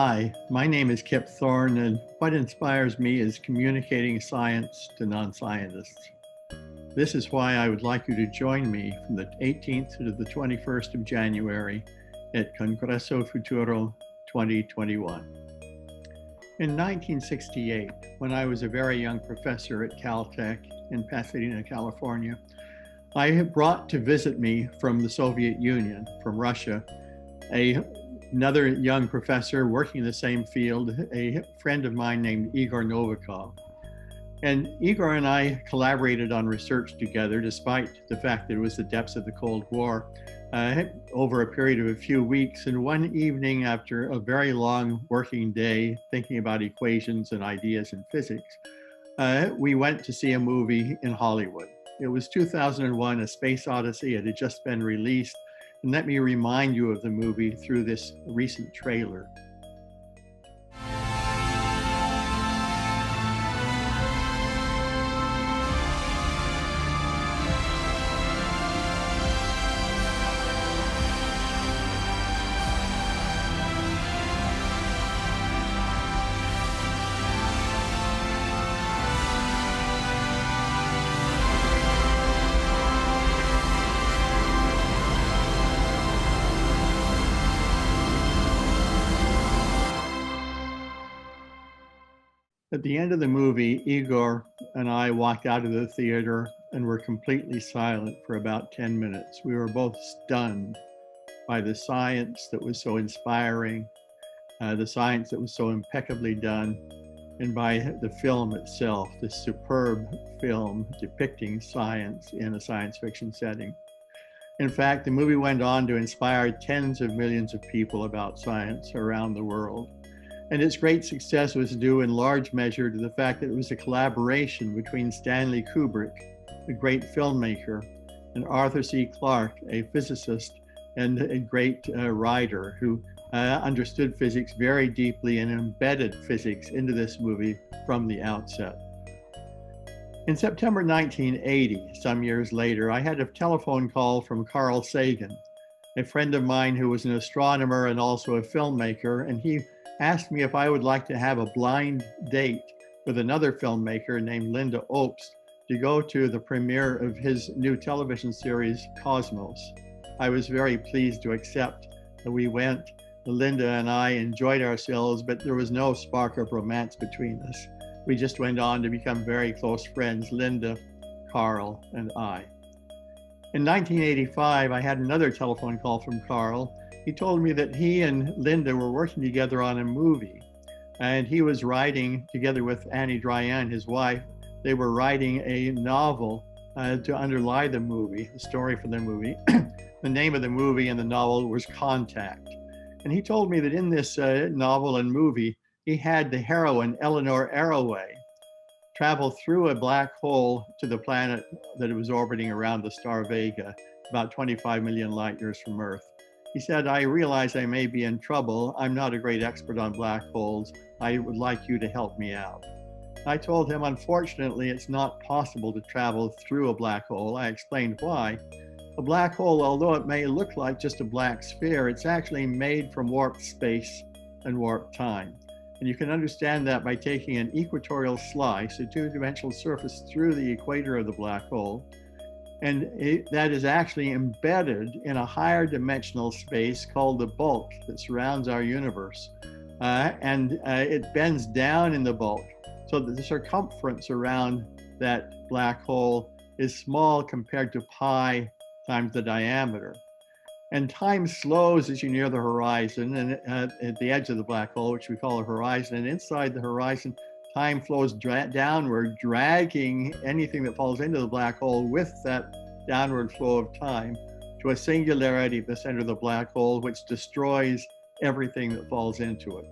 Hi, my name is Kip Thorne, and what inspires me is communicating science to non-scientists. This is why I would like you to join me from the 18th to the 21st of January at CONGRESO FUTURO 2021. In 1968, when I was a very young professor at Caltech in Pasadena, California, I brought to visit me from the Soviet Union, from Russia, another young professor working in the same field, a friend of mine named Igor Novikov. And Igor and I collaborated on research together, despite the fact that it was the depths of the Cold War, over a period of a few weeks. And one evening, after a very long working day, thinking about equations and ideas in physics, we went to see a movie in Hollywood. It was 2001, A Space Odyssey. It had just been released. And let me remind you of the movie through this recent trailer. At the end of the movie, Igor and I walked out of the theater and were completely silent for about 10 minutes. We were both stunned by the science that was so inspiring, the science that was so impeccably done, and by the film itself, this superb film depicting science in a science fiction setting. In fact, the movie went on to inspire tens of millions of people about science around the world. And its great success was due in large measure to the fact that it was a collaboration between Stanley Kubrick, a great filmmaker, and Arthur C. Clarke, a physicist and a great writer who understood physics very deeply and embedded physics into this movie from the outset. In September 1980, some years later, I had a telephone call from Carl Sagan, a friend of mine who was an astronomer and also a filmmaker, and he asked me if I would like to have a blind date with another filmmaker named Linda Obst to go to the premiere of his new television series, Cosmos. I was very pleased to accept. We went, Linda and I enjoyed ourselves, but there was no spark of romance between us. We just went on to become very close friends, Linda, Carl, and I. In 1985, I had another telephone call from Carl. He told me that he and Linda were working together on a movie, and he was writing together with Annie Dryan, his wife. They were writing a novel to underlie the movie, the story for the movie. The name of the movie and the novel was Contact. And he told me that in this novel and movie, he had the heroine, Eleanor Arroway, travel through a black hole to the planet that it was orbiting around the star Vega, about 25 million light years from Earth. He said, I realize I may be in trouble. I'm not a great expert on black holes. I would like you to help me out. I told him, unfortunately, it's not possible to travel through a black hole. I explained why. A black hole, although it may look like just a black sphere, it's actually made from warped space and warped time. And you can understand that by taking an equatorial slice, a two-dimensional surface through the equator of the black hole, and that is actually embedded in a higher dimensional space called the bulk that surrounds our universe. It bends down in the bulk so that the circumference around that black hole is small compared to pi times the diameter. And time slows as you near the horizon and at the edge of the black hole, which we call the horizon. And inside the horizon, time flows downward, dragging anything that falls into the black hole with that downward flow of time to a singularity at the center of the black hole, which destroys everything that falls into it.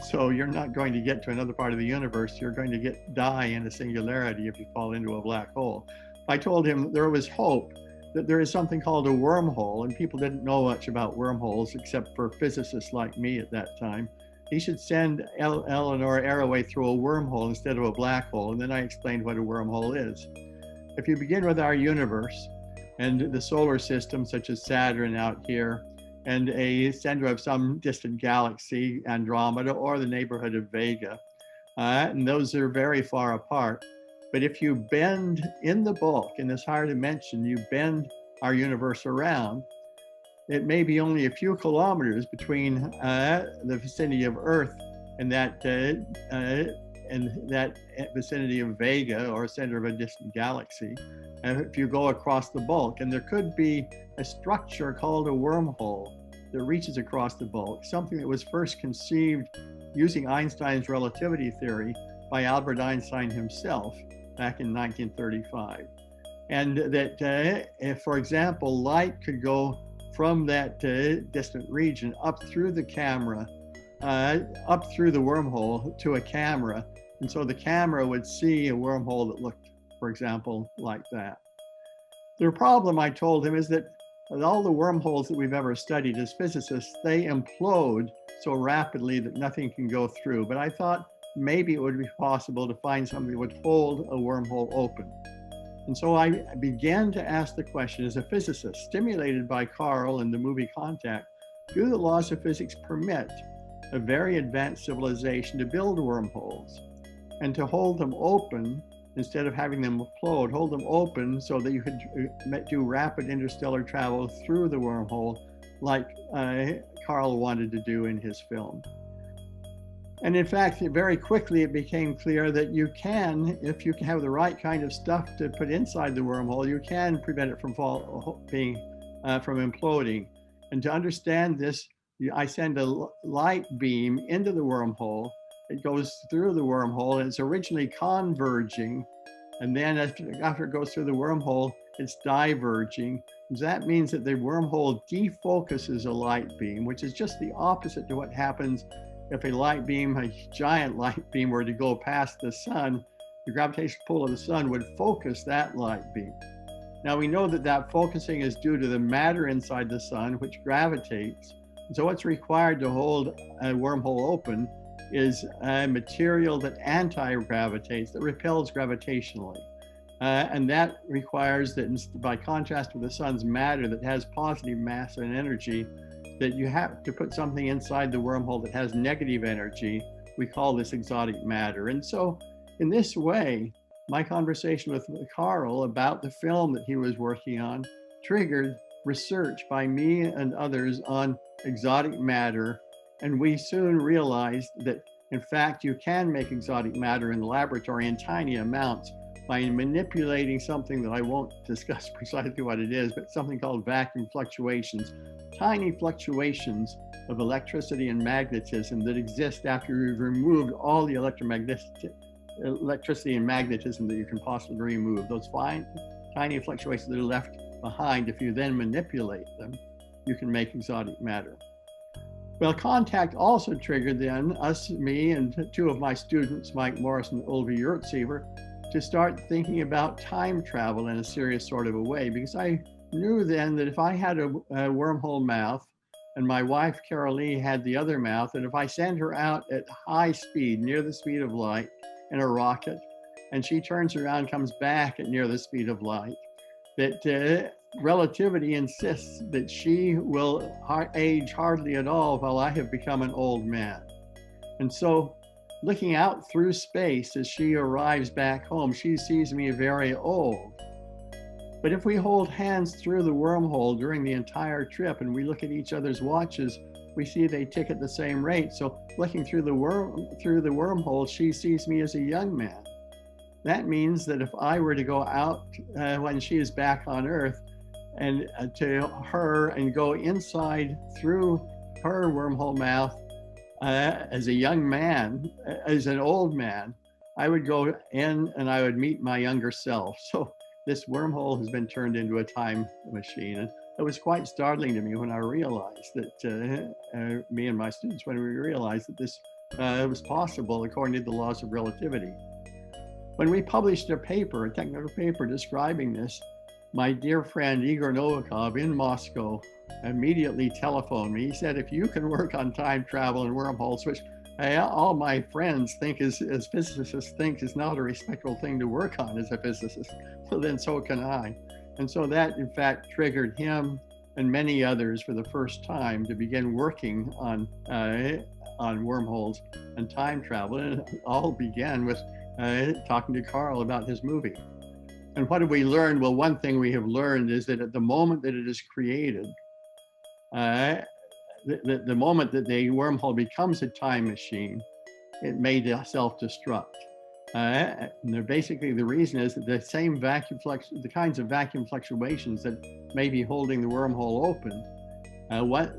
So you're not going to get to another part of the universe. You're going to die in a singularity if you fall into a black hole. I told him there was hope that there is something called a wormhole, and people didn't know much about wormholes except for physicists like me at that time. He should send Eleanor Arroway through a wormhole instead of a black hole, and then I explained what a wormhole is. If you begin with our universe and the solar system, such as Saturn out here, and a center of some distant galaxy, Andromeda, or the neighborhood of Vega. And those are very far apart. But if you bend in the bulk, in this higher dimension, you bend our universe around, it may be only a few kilometers between the vicinity of Earth and that vicinity of Vega, or center of a distant galaxy, if you go across the bulk. And there could be a structure called a wormhole that reaches across the bulk, something that was first conceived using Einstein's relativity theory by Albert Einstein himself back in 1935. And that, if, for example, light could go from that distant region up through the camera, up through the wormhole to a camera. And so the camera would see a wormhole that looked, for example, like that. The problem, I told him, is that all the wormholes that we've ever studied as physicists, they implode so rapidly that nothing can go through. But I thought maybe it would be possible to find something that would hold a wormhole open. And so I began to ask the question, as a physicist, stimulated by Carl and the movie Contact, do the laws of physics permit a very advanced civilization to build wormholes and to hold them open instead of having them implode, hold them open so that you could do rapid interstellar travel through the wormhole like Carl wanted to do in his film. And in fact, very quickly it became clear that you can, if you have the right kind of stuff to put inside the wormhole, you can prevent it from imploding. And to understand this, I send a light beam into the wormhole. It goes through the wormhole, and it's originally converging. And then after it goes through the wormhole, it's diverging. So that means that the wormhole defocuses a light beam, which is just the opposite to what happens if a light beam, a giant light beam, were to go past the sun. The gravitational pull of the sun would focus that light beam. Now we know that that focusing is due to the matter inside the sun, which gravitates. So what's required to hold a wormhole open is a material that anti-gravitates, that repels gravitationally. And that requires that, by contrast with the sun's matter that has positive mass and energy, that you have to put something inside the wormhole that has negative energy. We call this exotic matter. And so in this way, my conversation with Carl about the film that he was working on triggered research by me and others on exotic matter. And we soon realized that, in fact, you can make exotic matter in the laboratory in tiny amounts by manipulating something that I won't discuss precisely what it is, but something called vacuum fluctuations, tiny fluctuations of electricity and magnetism that exist after you've removed all the electricity and magnetism that you can possibly remove. Those fine, tiny fluctuations that are left behind, if you then manipulate them, you can make exotic matter. Well, Contact also triggered then me and two of my students, Mike Morris and Ulvi Yurtsiever, to start thinking about time travel in a serious sort of a way, because I knew then that if I had a wormhole mouth and my wife Carol Lee had the other mouth, and if I send her out at high speed, near the speed of light in a rocket, and she turns around, comes back at near the speed of light, that relativity insists that she will age hardly at all while I have become an old man. And so looking out through space as she arrives back home, she sees me very old. But if we hold hands through the wormhole during the entire trip and we look at each other's watches, we see they tick at the same rate. So looking through the wormhole, she sees me as a young man. That means that if I were to go out when she is back on Earth and to her and go inside through her wormhole mouth as a young man, as an old man, I would go in and I would meet my younger self. So this wormhole has been turned into a time machine. And it was quite startling to me when I realized that, me and my students, when we realized that this was possible according to the laws of relativity. When we published a paper, a technical paper describing this, my dear friend Igor Novikov in Moscow immediately telephoned me. He said, if you can work on time travel and wormholes, which all my friends think as physicists think is not a respectable thing to work on as a physicist, well, then so can I. And so that in fact triggered him and many others for the first time to begin working on wormholes and time travel. And it all began with talking to Carl about his movie. And what have we learned? Well, one thing we have learned is that at the moment that it is created, the moment that the wormhole becomes a time machine, it may self-destruct. Basically, the reason is that the same the kinds of vacuum fluctuations that may be holding the wormhole open,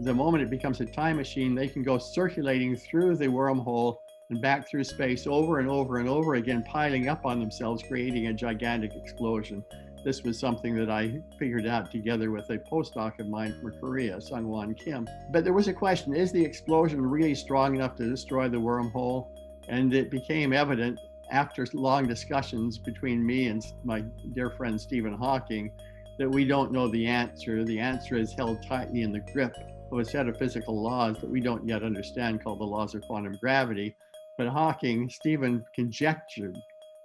the moment it becomes a time machine, they can go circulating through the wormhole and back through space over and over and over again, piling up on themselves, creating a gigantic explosion. This was something that I figured out together with a postdoc of mine from Korea, Sung-Won Kim. But there was a question, is the explosion really strong enough to destroy the wormhole? And it became evident after long discussions between me and my dear friend Stephen Hawking that we don't know the answer. The answer is held tightly in the grip of a set of physical laws that we don't yet understand, called the laws of quantum gravity. But Stephen conjectured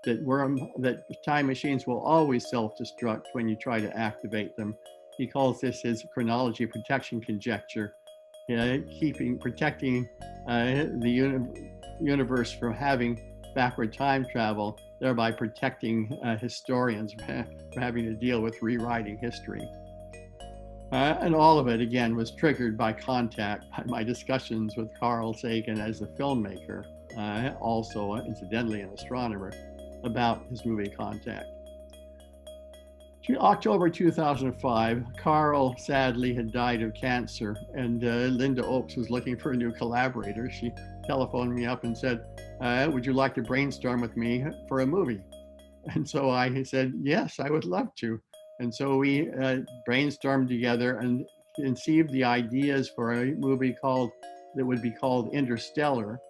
that time machines will always self-destruct when you try to activate them. He calls this his chronology protection conjecture, protecting the universe from having backward time travel, thereby protecting historians from having to deal with rewriting history. And all of it, again, was triggered by contact, by my discussions with Carl Sagan as a filmmaker, also incidentally an astronomer, about his movie Contact. October 2005, Carl sadly had died of cancer, and Linda Oakes was looking for a new collaborator. She telephoned me up and said, would you like to brainstorm with me for a movie? And so I said, yes, I would love to. And so we brainstormed together and conceived the ideas for a movie that would be called Interstellar,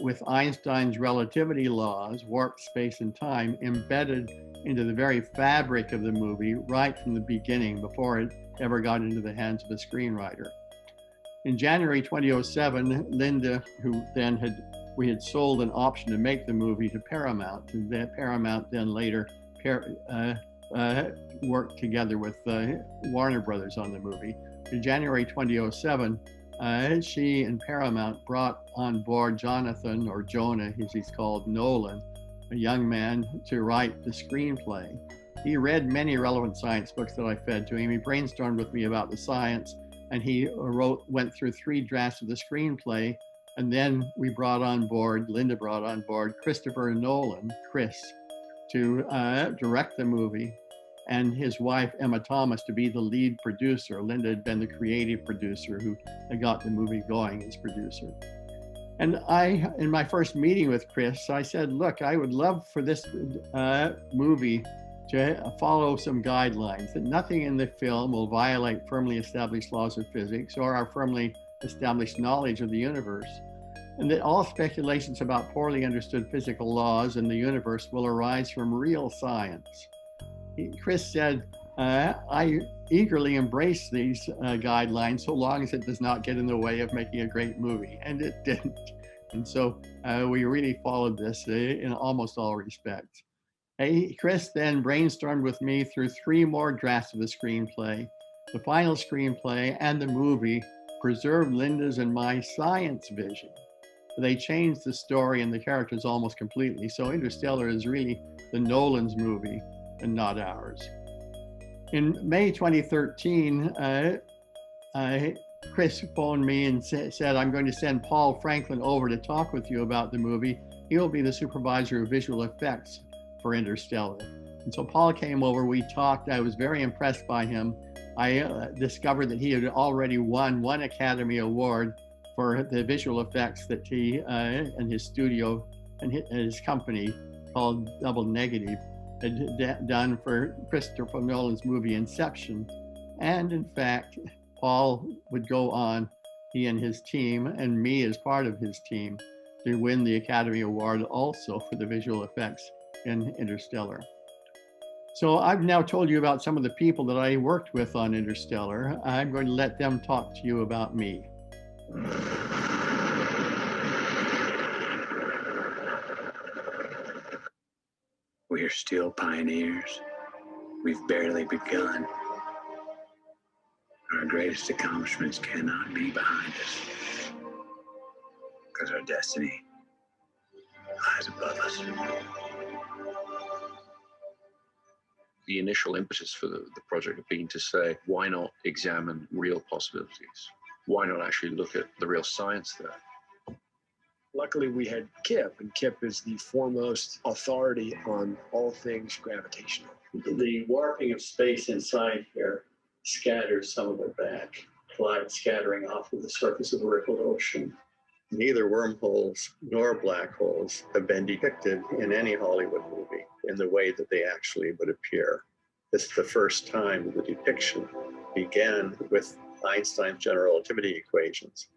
with Einstein's relativity laws, warped space and time, embedded into the very fabric of the movie right from the beginning, before it ever got into the hands of a screenwriter. In January 2007, Linda, who we had sold an option to make the movie to Paramount, and Paramount then later worked together with Warner Brothers on the movie. In January 2007, she and Paramount brought on board Jonathan, or Jonah as he's called, Nolan, a young man, to write the screenplay. He read many relevant science books that I fed to him. He brainstormed with me about the science, and he went through 3 drafts of the screenplay. And then Linda brought on board Christopher Nolan, Chris, to direct the movie, and his wife, Emma Thomas, to be the lead producer. Linda had been the creative producer who got the movie going as producer. And in my first meeting with Chris, I said, look, I would love for this movie to follow some guidelines, that nothing in the film will violate firmly established laws of physics or our firmly established knowledge of the universe, and that all speculations about poorly understood physical laws in the universe will arise from real science. Chris said, I eagerly embrace these guidelines so long as it does not get in the way of making a great movie, and it didn't. And so we really followed this in almost all respects. Chris then brainstormed with me through 3 more drafts of the screenplay. The final screenplay and the movie preserved Linda's and my science vision. They changed the story and the characters almost completely. So Interstellar is really the Nolan's movie and not ours. In May 2013, Chris phoned me and said, I'm going to send Paul Franklin over to talk with you about the movie. He will be the supervisor of visual effects for Interstellar. And so Paul came over, we talked. I was very impressed by him. I discovered that he had already won 1 Academy Award for the visual effects that he and his studio and his company called Double Negative had done for Christopher Nolan's movie Inception. And in fact, Paul would go on, he and his team, and me as part of his team, to win the Academy Award also for the visual effects in Interstellar. So I've now told you about some of the people that I worked with on Interstellar. I'm going to let them talk to you about me. We're still pioneers. We've barely begun. Our greatest accomplishments cannot be behind us, because our destiny lies above us. The initial impetus for the project had been to say, why not examine real possibilities? Why not actually look at the real science there? Luckily, we had Kip, and Kip is the foremost authority on all things gravitational. The warping of space inside here scatters some of it back, light scattering off of the surface of the rippled ocean. Neither wormholes nor black holes have been depicted in any Hollywood movie in the way that they actually would appear. This is the first time the depiction began with Einstein's general relativity equations.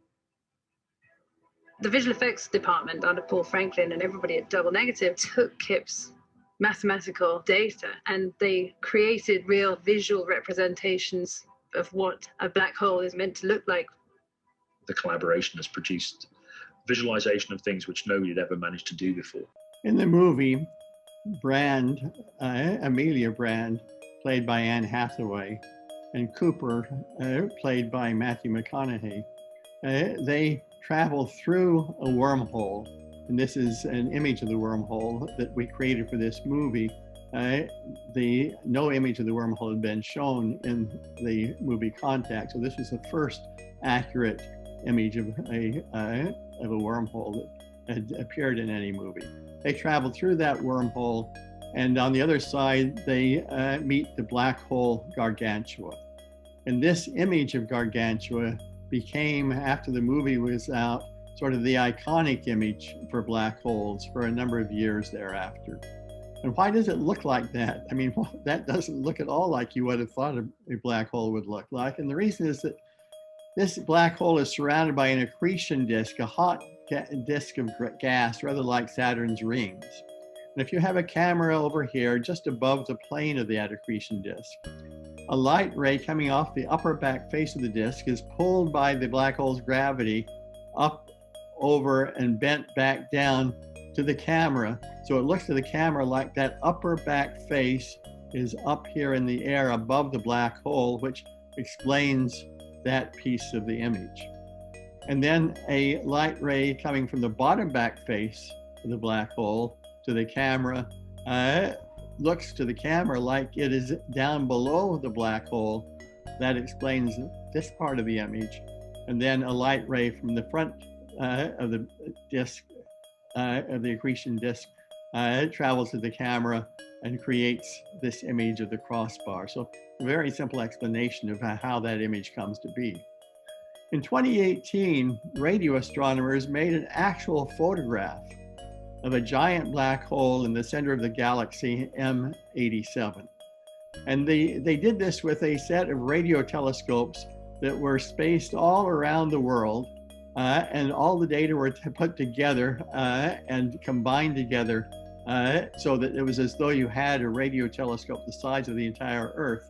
The visual effects department under Paul Franklin and everybody at Double Negative took Kip's mathematical data and they created real visual representations of what a black hole is meant to look like. The collaboration has produced visualization of things which nobody had ever managed to do before. In the movie, Amelia Brand, played by Anne Hathaway, and Cooper, played by Matthew McConaughey, they travel through a wormhole. And this is an image of the wormhole that we created for this movie. No image of the wormhole had been shown in the movie Contact, so this was the first accurate image of a wormhole that had appeared in any movie. They traveled through that wormhole, and on the other side, they meet the black hole Gargantua. And this image of Gargantua became, after the movie was out, sort of the iconic image for black holes for a number of years thereafter. And why does it look like that? I mean, that doesn't look at all like you would have thought a black hole would look like. And the reason is that this black hole is surrounded by an accretion disk, a hot disk of gas, rather like Saturn's rings. And if you have a camera over here, just above the plane of that accretion disk, a light ray coming off the upper back face of the disk is pulled by the black hole's gravity up over and bent back down to the camera. So it looks to the camera like that upper back face is up here in the air above the black hole, which explains that piece of the image. And then a light ray coming from the bottom back face of the black hole to the camera looks to the camera like it is down below the black hole. That explains this part of the image. And then a light ray from the front of the disk, of the accretion disk, travels to the camera and creates this image of the crossbar. So a very simple explanation of how that image comes to be. In 2018, radio astronomers made an actual photograph of a giant black hole in the center of the galaxy M87. And they did this with a set of radio telescopes that were spaced all around the world, and all the data were put together and combined together so that it was as though you had a radio telescope the size of the entire Earth.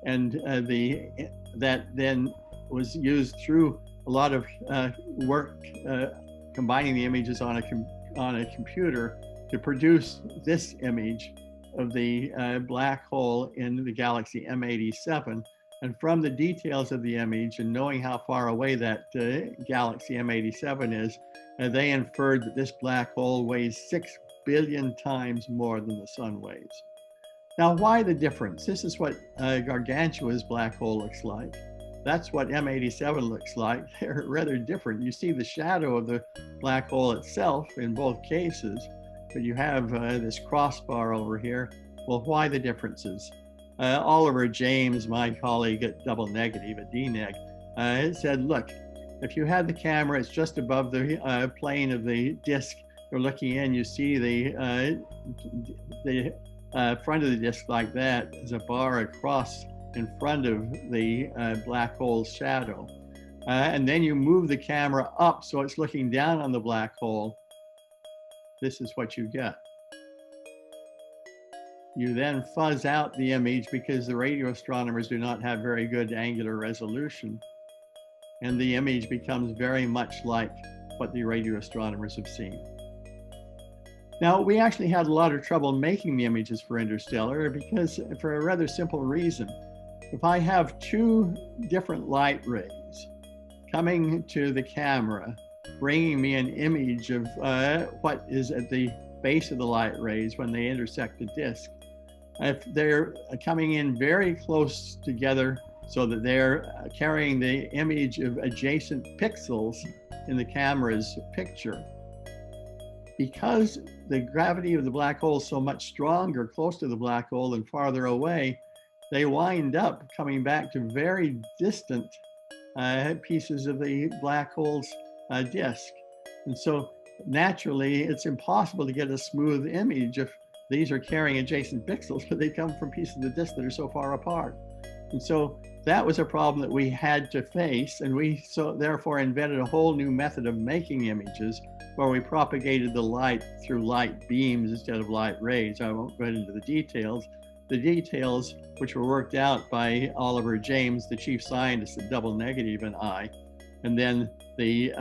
And that then was used through a lot of work combining the images on a computer to produce this image of the black hole in the galaxy M87. And from the details of the image and knowing how far away that galaxy M87 is, they inferred that this black hole weighs 6 billion times more than the sun weighs. Now, why the difference? This is what Gargantua's black hole looks like. That's what M87 looks like. They're rather different. You see the shadow of the black hole itself in both cases, but you have this crossbar over here. Well, why the differences? Oliver James, my colleague at Double Negative, at DNEG, said, look, if you had the camera, it's just above the plane of the disk you're looking in, you see the front of the disk like that as a bar across in front of the black hole's shadow. And then you move the camera up so it's looking down on the black hole. This is what you get. You then fuzz out the image because the radio astronomers do not have very good angular resolution. And the image becomes very much like what the radio astronomers have seen. Now, we actually had a lot of trouble making the images for Interstellar because for a rather simple reason. if I have two different light rays coming to the camera, bringing me an image of what is at the base of the light rays when they intersect the disk, if they're coming in very close together so that they're carrying the image of adjacent pixels in the camera's picture, because the gravity of the black hole is so much stronger close to the black hole than farther away, they wind up coming back to very distant pieces of the black hole's disk. And so naturally, it's impossible to get a smooth image if these are carrying adjacent pixels, but they come from pieces of the disk that are so far apart. And so that was a problem that we had to face. And we therefore invented a whole new method of making images where we propagated the light through light beams instead of light rays. I won't go into the details. The details, which were worked out by Oliver James, the chief scientist at Double Negative, and I, and then the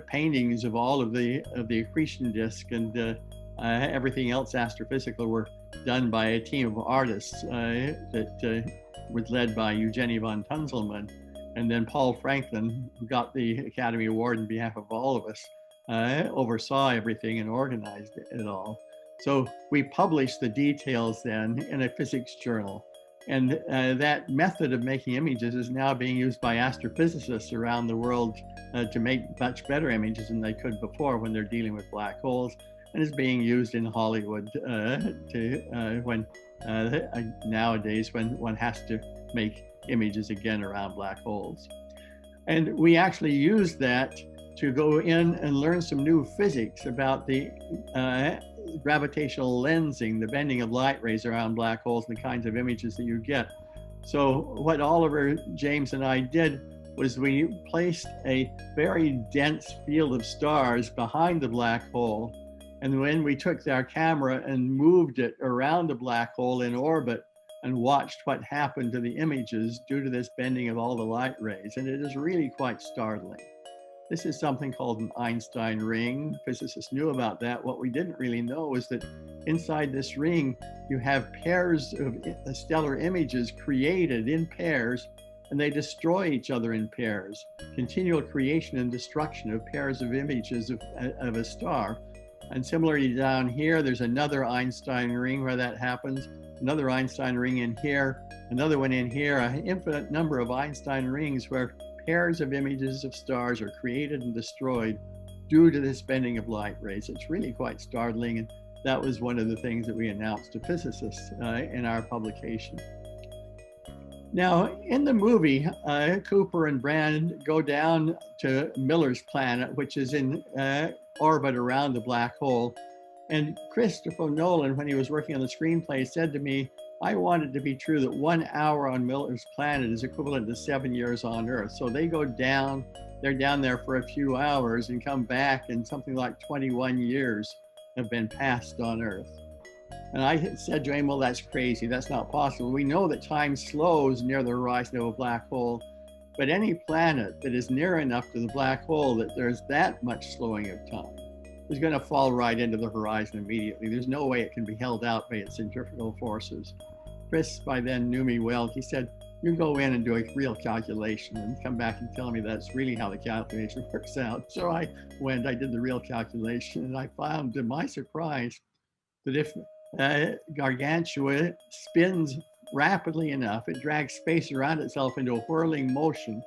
paintings of all of the accretion disk and everything else astrophysical were done by a team of artists that was led by Eugenie von Tunzelmann, and then Paul Franklin, who got the Academy Award on behalf of all of us, oversaw everything and organized it all. So we published the details then in a physics journal. And that method of making images is now being used by astrophysicists around the world to make much better images than they could before when they're dealing with black holes, and is being used in Hollywood nowadays when one has to make images again around black holes. And we actually used that to go in and learn some new physics about the gravitational lensing, the bending of light rays around black holes, and the kinds of images that you get. So what Oliver James and I did was we placed a very dense field of stars behind the black hole. And when we took our camera and moved it around the black hole in orbit and watched what happened to the images due to this bending of all the light rays, and it is really quite startling. This is something called an Einstein ring. Physicists knew about that. What we didn't really know is that inside this ring, you have pairs of stellar images created in pairs, and they destroy each other in pairs. Continual creation and destruction of pairs of images of a star. And similarly down here, there's another Einstein ring where that happens, another Einstein ring in here, another one in here, an infinite number of Einstein rings where pairs of images of stars are created and destroyed due to this bending of light rays. It's really quite startling, and that was one of the things that we announced to physicists in our publication. Now, in the movie, Cooper and Brand go down to Miller's planet, which is in orbit around the black hole. And Christopher Nolan, when he was working on the screenplay, said to me, I want it to be true that 1 hour on Miller's planet is equivalent to 7 years on Earth. So they go down, they're down there for a few hours and come back, and something like 21 years have been passed on Earth. And I said to him, well, that's crazy. That's not possible. We know that time slows near the horizon of a black hole, but any planet that is near enough to the black hole that there's that much slowing of time is going to fall right into the horizon immediately. There's no way it can be held out by its centrifugal forces. Chris, by then, knew me well. He said, you go in and do a real calculation and come back and tell me that's really how the calculation works out. So I went, I did the real calculation, and I found, to my surprise, that if Gargantua spins rapidly enough, it drags space around itself into a whirling motion,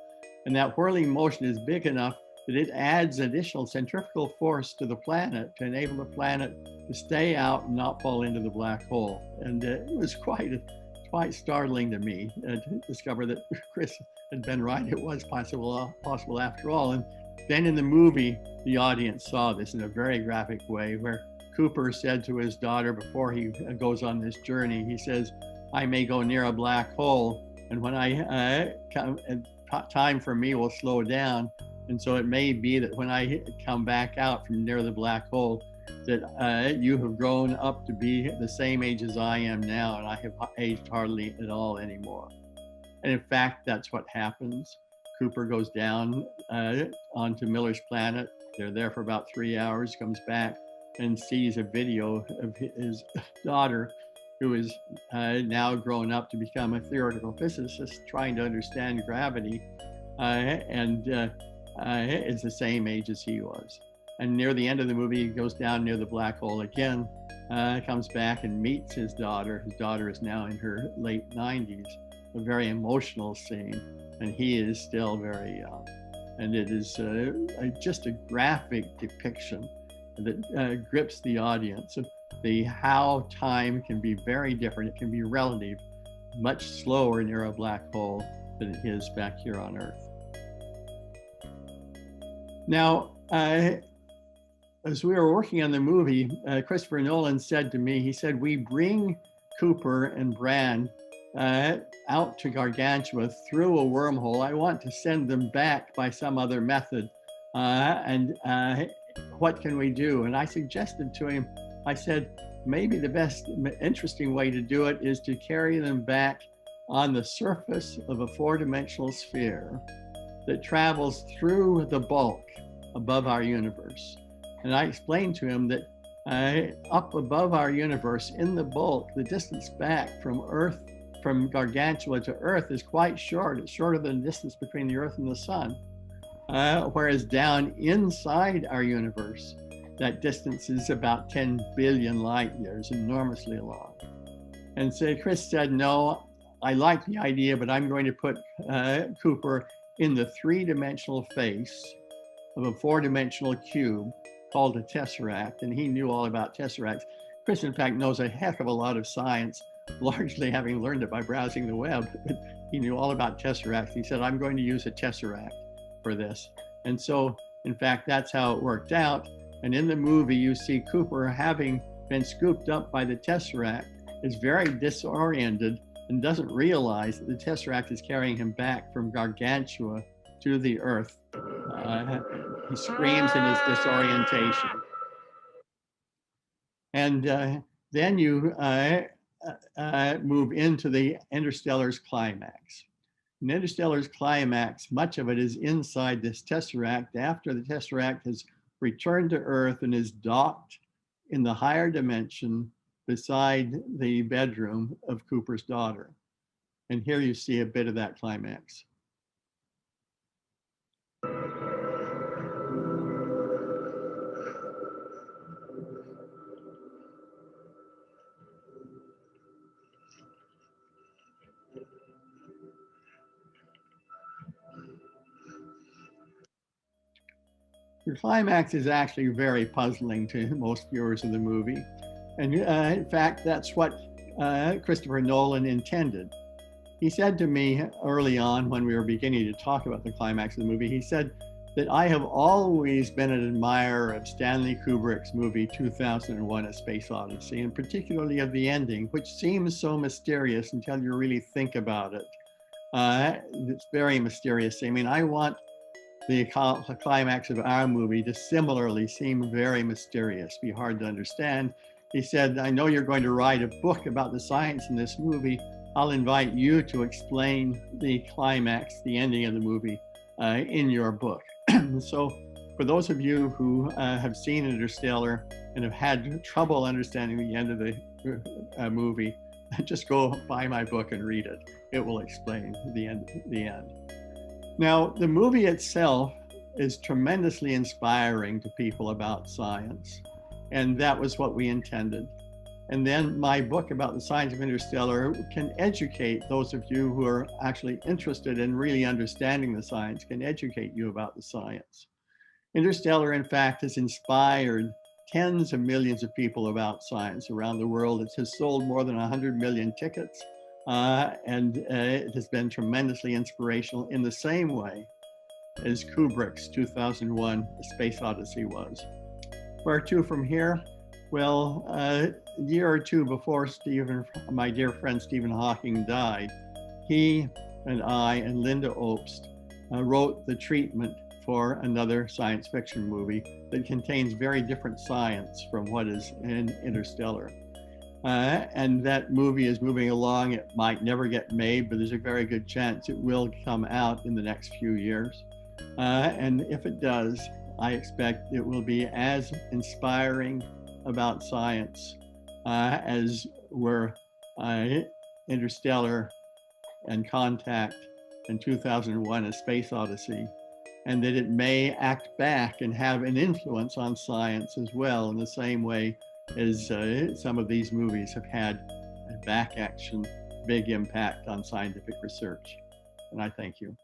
and that whirling motion is big enough that it adds additional centrifugal force to the planet to enable the planet to stay out and not fall into the black hole. And it was quite startling to me to discover that Chris had been right. It was possible after all. And then in the movie, the audience saw this in a very graphic way, where Cooper said to his daughter before he goes on this journey, he says, I may go near a black hole, and when I come, time for me will slow down. And so it may be that when I come back out from near the black hole, that you have grown up to be the same age as I am now, and I have aged hardly at all anymore. And in fact, that's what happens. Cooper goes down onto Miller's planet. They're there for about 3 hours, comes back and sees a video of his daughter who is now grown up to become a theoretical physicist trying to understand gravity, and is the same age as he was. And near the end of the movie, he goes down near the black hole again, comes back and meets his daughter. His daughter is now in her late 90s, a very emotional scene, and he is still very young. And it is just a graphic depiction that grips the audience of how time can be very different. It can be relative, much slower near a black hole than it is back here on Earth. Now, as we were working on the movie, Christopher Nolan said to me, he said, we bring Cooper and Brand out to Gargantua through a wormhole. I want to send them back by some other method. And what can we do? And I suggested to him, I said, maybe the best interesting way to do it is to carry them back on the surface of a four-dimensional sphere that travels through the bulk above our universe. And I explained to him that up above our universe in the bulk, the distance back from Earth, from Gargantua to Earth is quite short. It's shorter than the distance between the Earth and the sun. Whereas down inside our universe, that distance is about 10 billion light years, enormously long. And so Chris said, no, I like the idea, but I'm going to put Cooper in the three-dimensional face of a four-dimensional cube called a tesseract, and he knew all about tesseracts. Chris, in fact, knows a heck of a lot of science, largely having learned it by browsing the web, but he knew all about tesseracts. He said, I'm going to use a tesseract for this. And so, in fact, that's how it worked out. And in the movie, you see Cooper, having been scooped up by the tesseract, is very disoriented and doesn't realize that the tesseract is carrying him back from Gargantua to the Earth. He screams in his disorientation. And then you move into the Interstellar's climax. In Interstellar's climax, much of it is inside this tesseract after the tesseract has returned to Earth and is docked in the higher dimension beside the bedroom of Cooper's daughter. And here you see a bit of that climax. The climax is actually very puzzling to most viewers of the movie. And in fact, that's what Christopher Nolan intended. He said to me early on when we were beginning to talk about the climax of the movie, he said that I have always been an admirer of Stanley Kubrick's movie 2001: A Space Odyssey, and particularly of the ending, which seems so mysterious until you really think about it. It's very mysterious. I mean, I want the climax of our movie to similarly seem very mysterious, be hard to understand. He said, I know you're going to write a book about the science in this movie. I'll invite you to explain the climax, the ending of the movie, in your book. So for those of you who have seen Interstellar and have had trouble understanding the end of the movie, just go buy my book and read it. It will explain the end. Now, the movie itself is tremendously inspiring to people about science, and that was what we intended. And then my book about the science of Interstellar can educate those of you who are actually interested in really understanding the science, can educate you about the science. Interstellar, in fact, has inspired tens of millions of people about science around the world. It has sold more than 100 million tickets. And it has been tremendously inspirational in the same way as Kubrick's 2001: A Space Odyssey was. Where to from here? Well, a year or two before my dear friend Stephen Hawking died, he and I and Linda Obst wrote the treatment for another science fiction movie that contains very different science from what is in Interstellar. And that movie is moving along. It might never get made, but there's a very good chance it will come out in the next few years. And if it does, I expect it will be as inspiring about science as were Interstellar and Contact and 2001: A Space Odyssey, and that it may act back and have an influence on science as well, in the same way as some of these movies have had a back action, big impact on scientific research. And I thank you.